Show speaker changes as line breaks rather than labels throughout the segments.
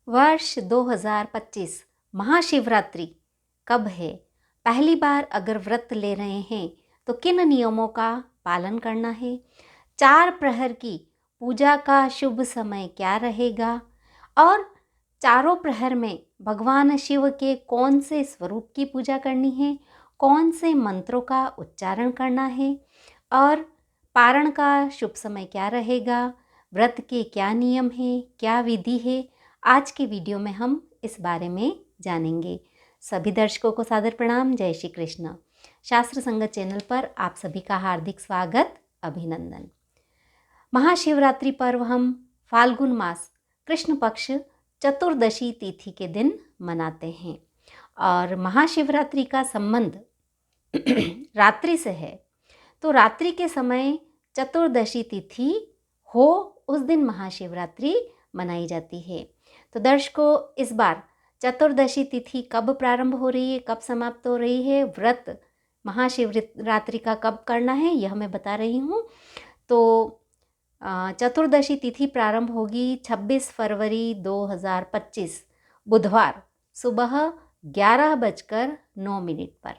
वर्ष 2025 महाशिवरात्रि कब है? पहली बार अगर व्रत ले रहे हैं तो किन नियमों का पालन करना है? 4 प्रहर की पूजा का शुभ समय क्या रहेगा? और चारों प्रहर में भगवान शिव के कौन से स्वरूप की पूजा करनी है? कौन से मंत्रों का उच्चारण करना है? और पारण का शुभ समय क्या रहेगा? व्रत के क्या नियम हैं? क्या विधि है? आज के वीडियो में हम इस बारे में जानेंगे। सभी दर्शकों को सादर प्रणाम। जय श्री कृष्ण। शास्त्र संगत चैनल पर आप सभी का हार्दिक स्वागत, अभिनंदन। महाशिवरात्रि पर्व हम फाल्गुन मास कृष्ण पक्ष चतुर्दशी तिथि के दिन मनाते हैं और महाशिवरात्रि का संबंध रात्रि से है। तो रात्रि के समय चतुर्दशी तिथि हो उस दिन महाशिवरात्रि मनाई जाती है। तो दर्शकों, इस बार चतुर्दशी तिथि कब प्रारंभ हो रही है, कब समाप्त हो रही है, व्रत महाशिवरात्रि का कब करना है, यह मैं बता रही हूँ। तो चतुर्दशी तिथि प्रारंभ होगी 26 फरवरी 2025 बुधवार सुबह 11:09 पर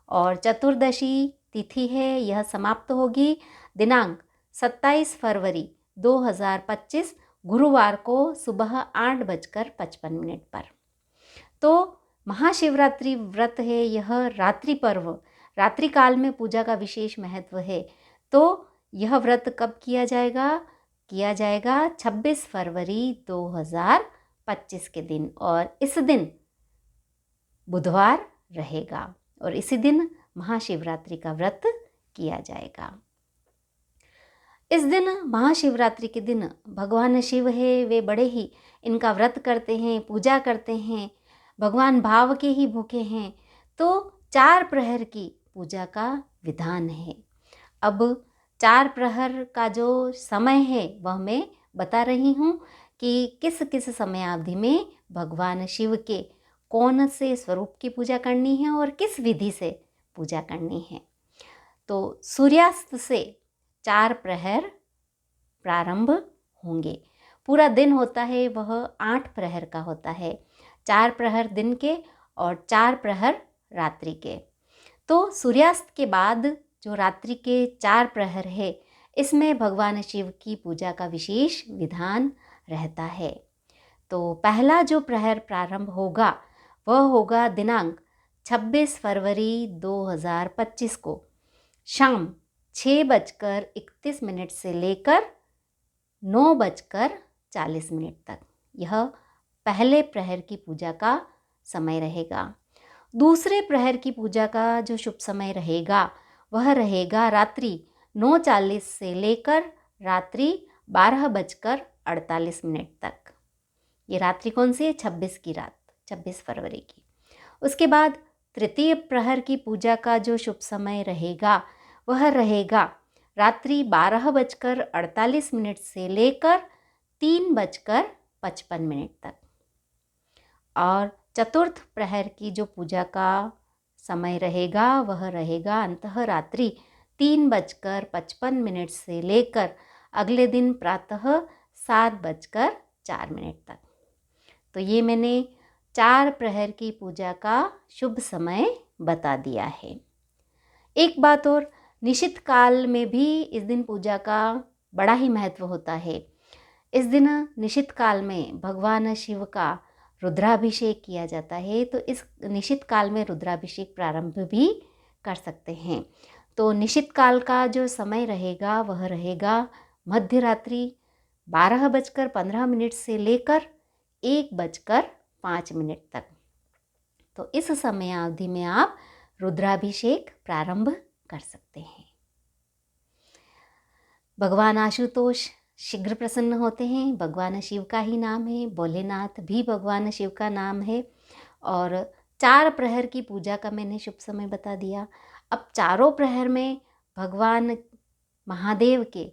और चतुर्दशी तिथि है यह समाप्त होगी दिनांक 27 फरवरी 2025 गुरुवार को सुबह 8:55 पर। तो महाशिवरात्रि व्रत है यह रात्रि पर्व, रात्रि काल में पूजा का विशेष महत्व है। तो यह व्रत कब किया जाएगा? 26 फरवरी 2025 के दिन, और इस दिन बुधवार रहेगा और इसी दिन महाशिवरात्रि का व्रत किया जाएगा। इस दिन महाशिवरात्रि के दिन भगवान शिव है वे बड़े ही इनका व्रत करते हैं, पूजा करते हैं, भगवान भाव के ही भूखे हैं। तो 4 प्रहर की पूजा का विधान है। अब 4 प्रहर का जो समय है वह मैं बता रही हूँ कि किस किस समयावधि में भगवान शिव के कौन से स्वरूप की पूजा करनी है और किस विधि से पूजा करनी है। तो सूर्यास्त से 4 प्रहर प्रारंभ होंगे। पूरा दिन होता है वह 8 प्रहर का होता है, 4 प्रहर दिन के और 4 प्रहर रात्रि के। तो सूर्यास्त के बाद जो रात्रि के 4 प्रहर है इसमें भगवान शिव की पूजा का विशेष विधान रहता है। तो पहला जो प्रहर प्रारंभ होगा वह होगा दिनांक 26 फरवरी 2025 को शाम 6:31 से लेकर 9:40 तक। यह पहले प्रहर की पूजा का समय रहेगा। दूसरे प्रहर की पूजा का जो शुभ समय रहेगा वह रहेगा रात्रि 9:40 से लेकर रात्रि 12:48 तक। ये रात्रि कौन सी है? 26 की रात, 26 फरवरी की। उसके बाद तृतीय प्रहर की पूजा का जो शुभ समय रहेगा वह रहेगा रात्रि 12:48 से लेकर 3:55 तक। और चतुर्थ प्रहर की जो पूजा का समय रहेगा वह रहेगा अंतः रात्रि 3:55 से लेकर अगले दिन प्रातः 7:04 तक। तो ये मैंने 4 प्रहर की पूजा का शुभ समय बता दिया है। एक बात और, निशित काल में भी इस दिन पूजा का बड़ा ही महत्व होता है। इस दिन निशित काल में भगवान शिव का रुद्राभिषेक किया जाता है। तो इस निशित काल में रुद्राभिषेक प्रारंभ भी कर सकते हैं। तो निशित काल का जो समय रहेगा वह रहेगा मध्य रात्रि 12:15 से लेकर 1:05 तक। तो इस समयावधि में आप रुद्राभिषेक प्रारंभ कर सकते हैं। भगवान आशुतोष शीघ्र प्रसन्न होते हैं। भगवान शिव का ही नाम है, भोलेनाथ भी भगवान शिव का नाम है। और 4 प्रहर की पूजा का मैंने शुभ समय बता दिया। अब चारों प्रहर में भगवान महादेव के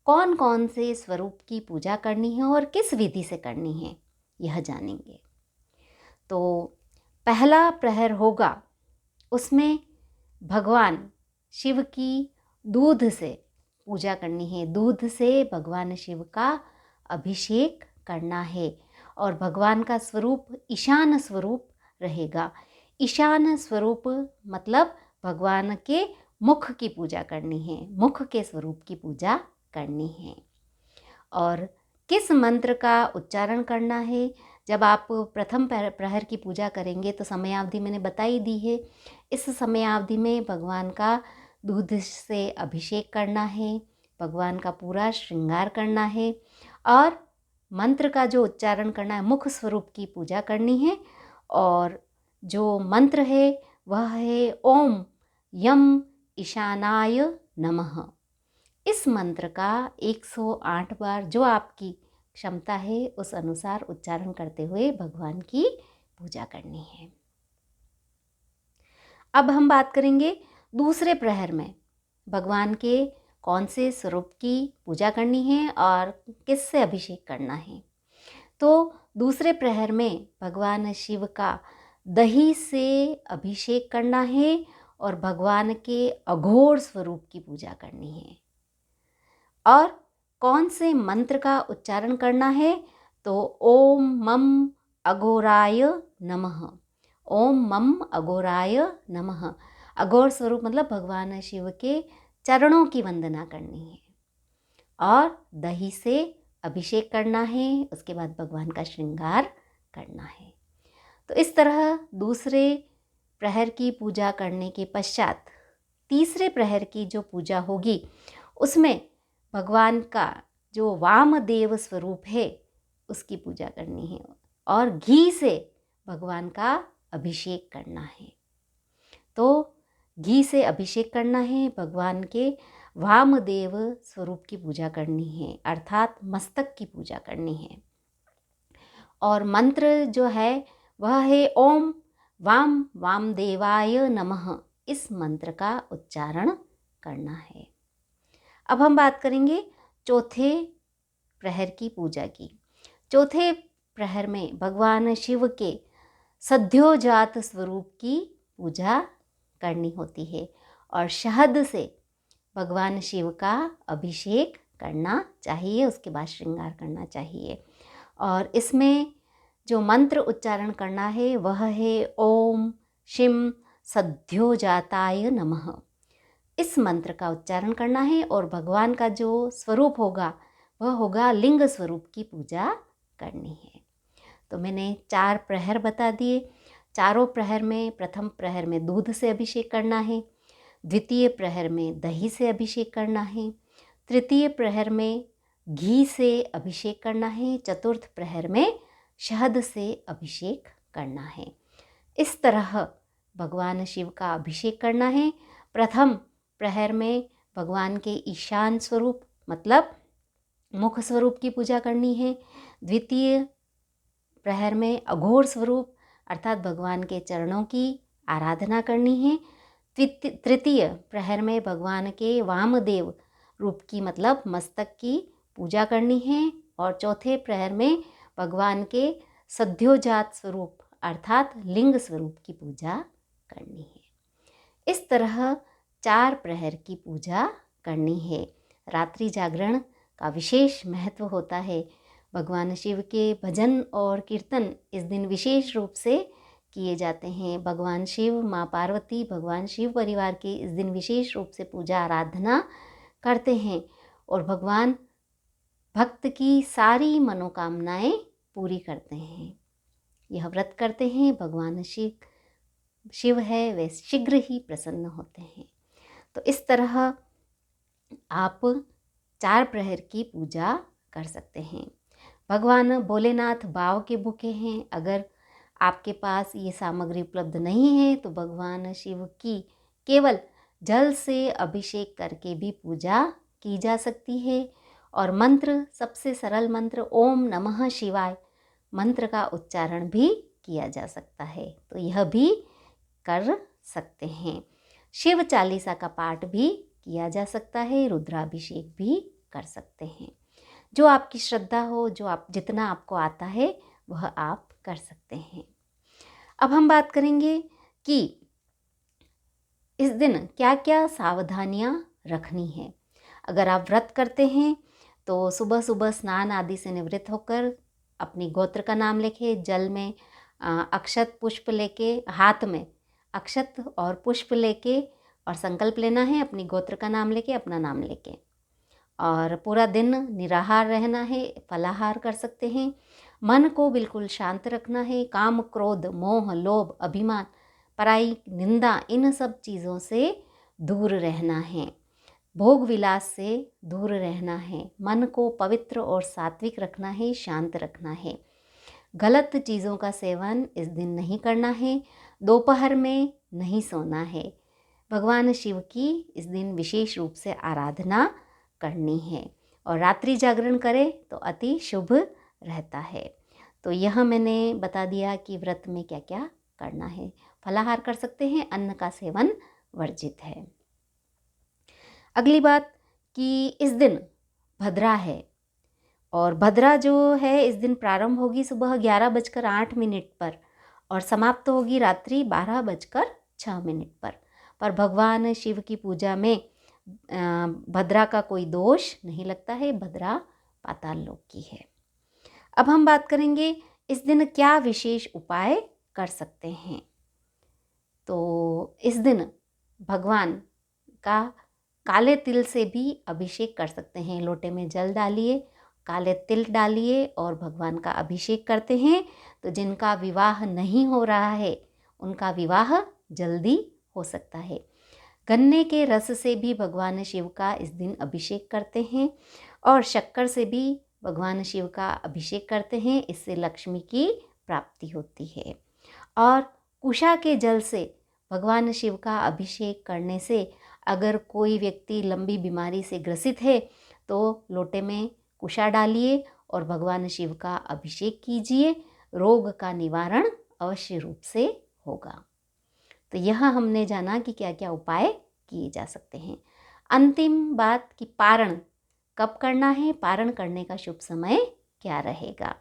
कौन कौन से स्वरूप की पूजा करनी है और किस विधि से करनी है यह जानेंगे। तो पहला प्रहर होगा, उसमें भगवान शिव की दूध से पूजा करनी है। दूध से भगवान शिव का अभिषेक करना है और भगवान का स्वरूप ईशान स्वरूप रहेगा। ईशान स्वरूप मतलब भगवान के मुख की पूजा करनी है, मुख के स्वरूप की पूजा करनी है। और किस मंत्र का उच्चारण करना है? जब आप प्रथम प्रहर की पूजा करेंगे तो समयावधि मैंने बता ही दी है। इस समयावधि में भगवान का दूध से अभिषेक करना है, भगवान का पूरा श्रृंगार करना है और मंत्र का जो उच्चारण करना है, मुख स्वरूप की पूजा करनी है। और जो मंत्र है वह है ओम यम ईशानाय नमः। इस मंत्र का 108 बार जो आपकी क्षमता है उस अनुसार उच्चारण करते हुए भगवान की पूजा करनी है। अब हम बात करेंगे दूसरे प्रहर में भगवान के कौन से स्वरूप की पूजा करनी है और किससे अभिषेक करना है। तो दूसरे प्रहर में भगवान शिव का दही से अभिषेक करना है और भगवान के अघोर स्वरूप की पूजा करनी है। और कौन से मंत्र का उच्चारण करना है? तो ओम मम अघोराय नमः। ओम मम अघोराय नमः। अघोर स्वरूप मतलब भगवान शिव के चरणों की वंदना करनी है और दही से अभिषेक करना है। उसके बाद भगवान का श्रृंगार करना है। तो इस तरह दूसरे प्रहर की पूजा करने के पश्चात तीसरे प्रहर की जो पूजा होगी उसमें भगवान का जो वामदेव स्वरूप है उसकी पूजा करनी है और घी से भगवान का अभिषेक करना है। तो घी से अभिषेक करना है, भगवान के वामदेव स्वरूप की पूजा करनी है अर्थात मस्तक की पूजा करनी है। और मंत्र जो है वह है ओम वाम वामदेवाय नमः। इस मंत्र का उच्चारण करना है। अब हम बात करेंगे चौथे प्रहर की पूजा की। चौथे प्रहर में भगवान शिव के सद्योजात स्वरूप की पूजा करनी होती है और शहद से भगवान शिव का अभिषेक करना चाहिए, उसके बाद श्रृंगार करना चाहिए। और इसमें जो मंत्र उच्चारण करना है वह है ओम शिम सद्योजाताय नमः। इस मंत्र का उच्चारण करना है और भगवान का जो स्वरूप होगा वह होगा लिंग स्वरूप की पूजा करनी है। तो मैंने 4 प्रहर बता दिए। चारों प्रहर में प्रथम प्रहर में दूध से अभिषेक करना है, द्वितीय प्रहर में दही से अभिषेक करना है, तृतीय प्रहर में घी से अभिषेक करना है, चतुर्थ प्रहर में शहद से अभिषेक करना है। इस तरह भगवान शिव का अभिषेक करना है। प्रथम प्रहर में भगवान के ईशान स्वरूप मतलब मुख स्वरूप की पूजा करनी है। द्वितीय प्रहर में अघोर स्वरूप अर्थात भगवान के चरणों की आराधना करनी है। तृतीय प्रहर में भगवान के वामदेव रूप की मतलब मस्तक की पूजा करनी है और चौथे प्रहर में भगवान के सद्योजात स्वरूप अर्थात लिंग स्वरूप की पूजा करनी है। इस तरह 4 प्रहर की पूजा करनी है। रात्रि जागरण का विशेष महत्व होता है। भगवान शिव के भजन और कीर्तन इस दिन विशेष रूप से किए जाते हैं। भगवान शिव, माँ पार्वती, भगवान शिव परिवार की इस दिन विशेष रूप से पूजा आराधना करते हैं और भगवान भक्त की सारी मनोकामनाएं पूरी करते हैं। यह व्रत करते हैं भगवान शिव है वे शीघ्र ही प्रसन्न होते हैं। तो इस तरह आप 4 प्रहर की पूजा कर सकते हैं। भगवान भोलेनाथ भाव के भूखे हैं। अगर आपके पास ये सामग्री उपलब्ध नहीं है तो भगवान शिव की केवल जल से अभिषेक करके भी पूजा की जा सकती है। और मंत्र, सबसे सरल मंत्र ओम नमः शिवाय मंत्र का उच्चारण भी किया जा सकता है, तो यह भी कर सकते हैं। शिव चालीसा का पाठ भी किया जा सकता है, रुद्राभिषेक भी कर सकते हैं। जो आपकी श्रद्धा हो, जो आप जितना आपको आता है वह आप कर सकते हैं। अब हम बात करेंगे कि इस दिन क्या क्या सावधानियां रखनी है। अगर आप व्रत करते हैं तो सुबह सुबह स्नान आदि से निवृत्त होकर अपनी गोत्र का नाम लिखें। जल में अक्षत पुष्प लेके, हाथ में अक्षत और पुष्प लेके और संकल्प लेना है अपनी गोत्र का नाम लेके, अपना नाम लेके। और पूरा दिन निराहार रहना है, फलाहार कर सकते हैं। मन को बिल्कुल शांत रखना है। काम, क्रोध, मोह, लोभ, अभिमान, पराई निंदा, इन सब चीज़ों से दूर रहना है। भोग विलास से दूर रहना है। मन को पवित्र और सात्विक रखना है, शांत रखना है। गलत चीज़ों का सेवन इस दिन नहीं करना है। दोपहर में नहीं सोना है। भगवान शिव की इस दिन विशेष रूप से आराधना करनी है और रात्रि जागरण करें तो अति शुभ रहता है। तो यह मैंने बता दिया कि व्रत में क्या क्या करना है। फलाहार कर सकते हैं, अन्न का सेवन वर्जित है। अगली बात कि इस दिन भद्रा है और भद्रा जो है इस दिन प्रारंभ होगी सुबह 11:08 पर और समाप्त होगी रात्रि 12:06 पर भगवान शिव की पूजा में भद्रा का कोई दोष नहीं लगता है। भद्रा पाताल लोक की है। अब हम बात करेंगे इस दिन क्या विशेष उपाय कर सकते हैं। तो इस दिन भगवान का काले तिल से भी अभिषेक कर सकते हैं। लोटे में जल डालिए, काले तिल डालिए और भगवान का अभिषेक करते हैं तो जिनका विवाह नहीं हो रहा है उनका विवाह जल्दी हो सकता है। गन्ने के रस से भी भगवान शिव का इस दिन अभिषेक करते हैं और शक्कर से भी भगवान शिव का अभिषेक करते हैं। इससे लक्ष्मी की प्राप्ति होती है। और कुशा के जल से भगवान शिव का अभिषेक करने से अगर कोई व्यक्ति लंबी बीमारी से ग्रसित है तो लोटे में कुशा डालिए और भगवान शिव का अभिषेक कीजिए। रोग का निवारण अवश्य रूप से होगा। तो यह हमने जाना कि क्या क्या उपाय किए जा सकते हैं। अंतिम बात कि पारण कब करना है, पारण करने का शुभ समय क्या रहेगा।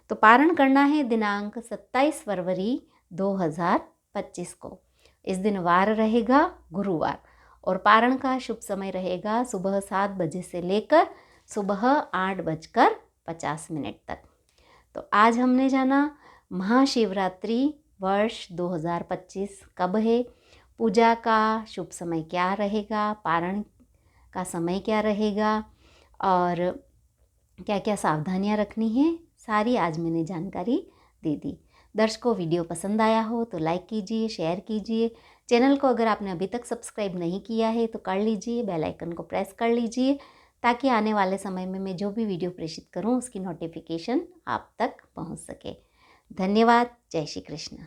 तो पारण करना है दिनांक 27 फरवरी 2025 को। इस दिन वार रहेगा गुरुवार और पारण का शुभ समय रहेगा सुबह 7 बजे से लेकर सुबह 8:50 तक। तो आज हमने जाना महाशिवरात्रि वर्ष 2025 कब है, पूजा का शुभ समय क्या रहेगा, पारण का समय क्या रहेगा और क्या क्या सावधानियां रखनी है, सारी आज मैंने जानकारी दे दी। दर्शकों, वीडियो पसंद आया हो तो लाइक कीजिए, शेयर कीजिए। चैनल को अगर आपने अभी तक सब्सक्राइब नहीं किया है तो कर लीजिए, बेल आइकन को प्रेस कर लीजिए ताकि आने वाले समय में मैं जो भी वीडियो प्रेषित करूं उसकी नोटिफिकेशन आप तक पहुंच सके। धन्यवाद। जय श्री कृष्ण।